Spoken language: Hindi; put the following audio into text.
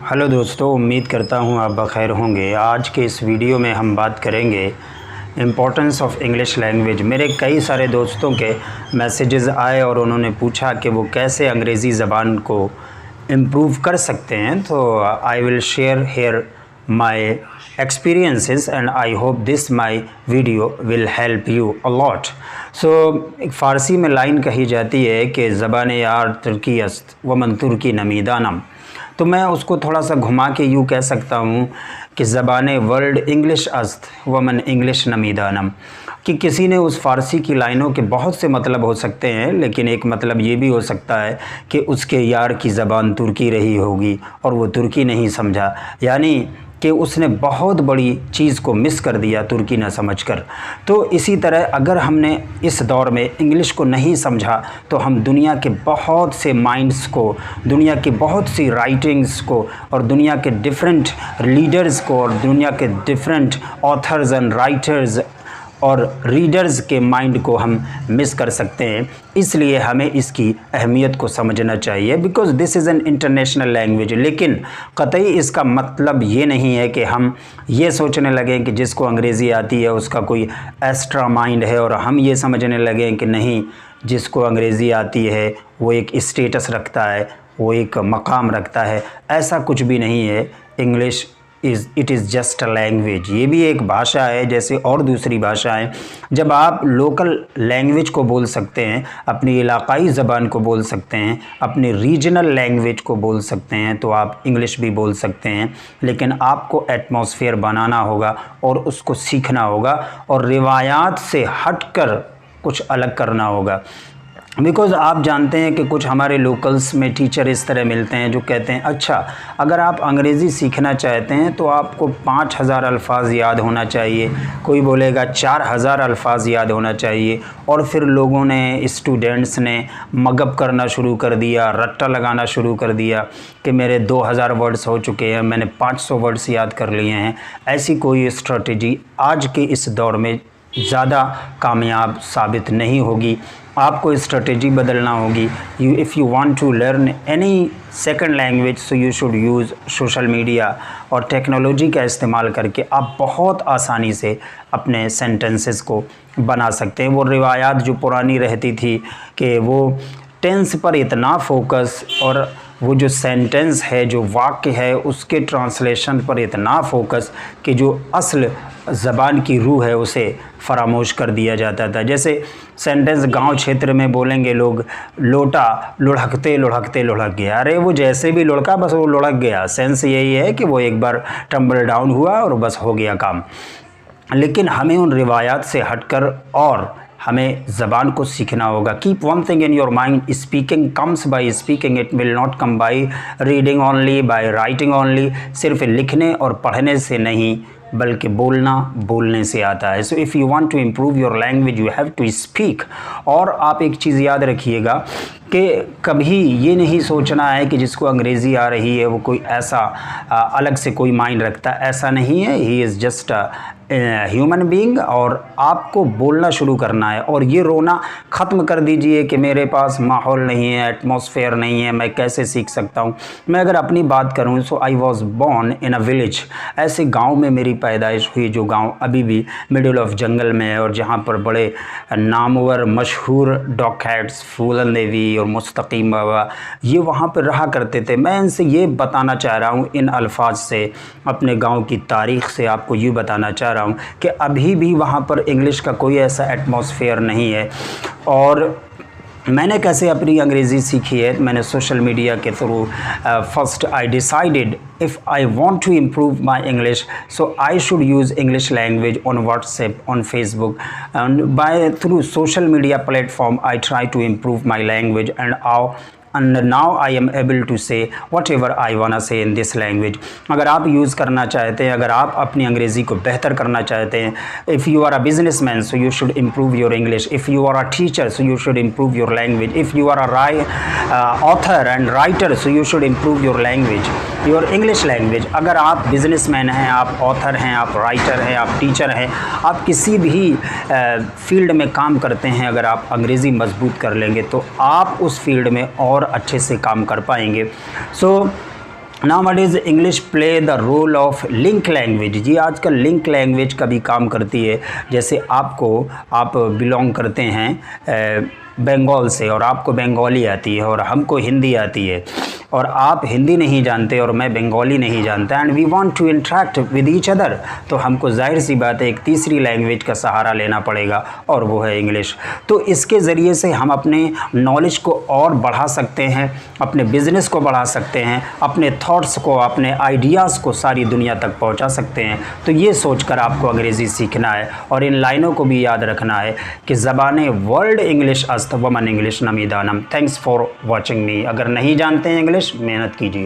हेलो दोस्तों, उम्मीद करता हूँ आप बखैर होंगे। आज के इस वीडियो में हम बात करेंगे इम्पोर्टेंस ऑफ़ इंग्लिश लैंग्वेज। मेरे कई सारे दोस्तों के मैसेजेस आए और उन्होंने पूछा कि वो कैसे अंग्रेज़ी ज़बान को इम्प्रूव कर सकते हैं। तो I will share here my experiences and I hope this my video will help you a lot. So एक फ़ारसी में लाइन कही जाती है कि ज़बान यार तुर्की अस्त वमन तुर्की नमीदानम। तो मैं उसको थोड़ा सा घुमा के यूँ कह सकता हूँ कि ज़बान वर्ल्ड इंग्लिश अस्त वमन इंग्लिश नमीदानम, कि किसी ने उस फ़ारसी की लाइनों के बहुत से मतलब हो सकते हैं, लेकिन एक मतलब ये भी हो सकता है कि उसके यार की ज़बान तुर्की रही होगी और वो तुर्की नहीं समझा, यानी कि उसने बहुत बड़ी चीज़ को मिस कर दिया तुर्की ना समझकर। तो इसी तरह अगर हमने इस दौर में इंग्लिश को नहीं समझा तो हम दुनिया के बहुत से माइंड्स को, दुनिया की बहुत सी राइटिंग्स को और दुनिया के डिफरेंट लीडर्स को और दुनिया के डिफरेंट ऑथर्स एंड राइटर्स और रीडर्स के माइंड को हम मिस कर सकते हैं। इसलिए हमें इसकी अहमियत को समझना चाहिए, because this is an international language. लेकिन कतई इसका मतलब ये नहीं है कि हम ये सोचने लगें कि जिसको अंग्रेज़ी आती है उसका कोई एक्स्ट्रा माइंड है, और हम ये समझने लगें कि नहीं, जिसको अंग्रेज़ी आती है वो एक स्टेटस रखता है, वो एक मकाम रखता है। ऐसा कुछ भी नहीं है। English it is just a language. ये भी एक भाषा है जैसे और दूसरी भाषाएं। जब आप लोकल लैंग्वेज को बोल सकते हैं, अपनी इलाकाई ज़बान को बोल सकते हैं, अपनी रीजनल लैंग्वेज को बोल सकते हैं, तो आप इंग्लिश भी बोल सकते हैं। लेकिन आपको एटमॉस्फेयर बनाना होगा और उसको सीखना होगा और रिवायात से हटकर कुछ अलग करना होगा। बिकॉज़ आप जानते हैं कि कुछ हमारे लोकल्स में टीचर इस तरह मिलते हैं जो कहते हैं, अच्छा अगर आप अंग्रेज़ी सीखना चाहते हैं तो आपको 5000 अल्फाज याद होना चाहिए, कोई बोलेगा 4000 अल्फाज याद होना चाहिए। और फिर लोगों ने, स्टूडेंट्स ने मगअप करना शुरू कर दिया, रट्टा लगाना शुरू कर दिया कि मेरे 2000 वर्ड्स हो चुके हैं, मैंने 500 वर्ड्स याद कर लिए हैं। ऐसी कोई स्ट्रेटजी आज के इस दौर में ज़्यादा कामयाब साबित नहीं होगी। आपको स्ट्रेटजी बदलना होगी। If you want to learn any second language so you should use social media और टेक्नोलॉजी का इस्तेमाल करके आप बहुत आसानी से अपने सेंटेंसेस को बना सकते हैं। वो रिवायात जो पुरानी रहती थी कि वो टेंस पर इतना फोकस और वो जो सेंटेंस है, जो वाक्य है, उसके ट्रांसलेशन पर इतना फोकस कि जो असल ज़बान की रूह है उसे फरामोश कर दिया जाता था। जैसे सेंटेंस गांव क्षेत्र में बोलेंगे लोग, लोटा लुढ़कते लुढ़कते लुढ़क गया। अरे वो जैसे भी लुढ़का बस वो लुढ़क गया। सेंस यही है कि वो एक बार टम्बल डाउन हुआ और बस हो गया काम। लेकिन हमें उन रिवायात से हटकर और हमें ज़बान को सीखना होगा। Keep one thing in your mind, speaking comes by speaking, it will not come by reading only, by writing only. सिर्फ लिखने और पढ़ने से नहीं बल्कि बोलने से आता है। So if you want to improve your language you have to speak. और आप एक चीज़ याद रखिएगा कि कभी ये नहीं सोचना है कि जिसको अंग्रेज़ी आ रही है वो कोई ऐसा अलग से कोई माइंड रखता, ऐसा नहीं है। He is just human being और आपको बोलना शुरू करना है। और ये रोना ख़त्म कर दीजिए कि मेरे पास माहौल नहीं है, एटमॉस्फेयर नहीं है, मैं कैसे सीख सकता हूँ। मैं अगर अपनी बात करूँ so I was born in a village. ऐसे गांव में मेरी पैदाइश हुई जो गांव अभी भी मिडिल ऑफ जंगल में है और जहाँ पर बड़े नामवर मशहूर डॉकहैट्स फूलन देवी और मुस्तकीम बाबा ये वहाँ पर रहा करते थे। मैं इनसे ये बताना चाह रहा हूँ, इन अल्फाज से, अपने गाँव की तारीख़ से आपको ये बताना चाह रहा हूँ कि अभी भी वहाँ पर इंग्लिश का कोई ऐसा एटमॉस्फेयर नहीं है। और मैंने कैसे अपनी अंग्रेज़ी सीखी है, मैंने सोशल मीडिया के through. First I decided if I want to improve my English so I should use English language on WhatsApp, on Facebook, and through social media platform I try to improve my language, and now I am able to say whatever I wanna say in this language। अगर आप यूज़ करना चाहते हैं, अगर आप अपनी अंग्रेज़ी को बेहतर करना चाहते हैं, if you are a businessman so you should improve your English, if you are a teacher so you should improve your language, if you are a author and writer so you should improve your language, your English language। अगर आप बिजनेसमैन हैं, आप ऑथर हैं, आप राइटर हैं, आप टीचर हैं, आप किसी भी फील्ड में काम करते हैं, अगर आप अंग्रेज़ी मजबूत कर लेंगे तो आप उस फील्ड में और अच्छे से काम कर पाएंगे। So nowadays English play the role of link language. जी आजकल लिंक लैंग्वेज का भी काम करती है। जैसे आप बिलोंग करते हैं बंगाल से और आपको बंगाली आती है और हमको हिंदी आती है, और आप हिंदी नहीं जानते और मैं बंगाली नहीं जानता, and we want to interact with each other, तो हमको जाहिर सी बात है एक तीसरी लैंग्वेज का सहारा लेना पड़ेगा और वो है इंग्लिश। तो इसके ज़रिए से हम अपने नॉलेज को और बढ़ा सकते हैं, अपने बिज़नेस को बढ़ा सकते हैं, अपने थॉट्स को, अपने आइडियाज़ को सारी दुनिया तक पहुंचा सकते हैं। तो ये सोचकर आपको अंग्रेज़ी सीखना है और इन लाइनों को भी याद रखना है कि ज़बान वर्ल्ड इंग्लिश अस्त वमन इंग्लिश नमीदानम। Thanks for watching me. अगर नहीं जानते हैं इंग्लिश, मेहनत कीजिए।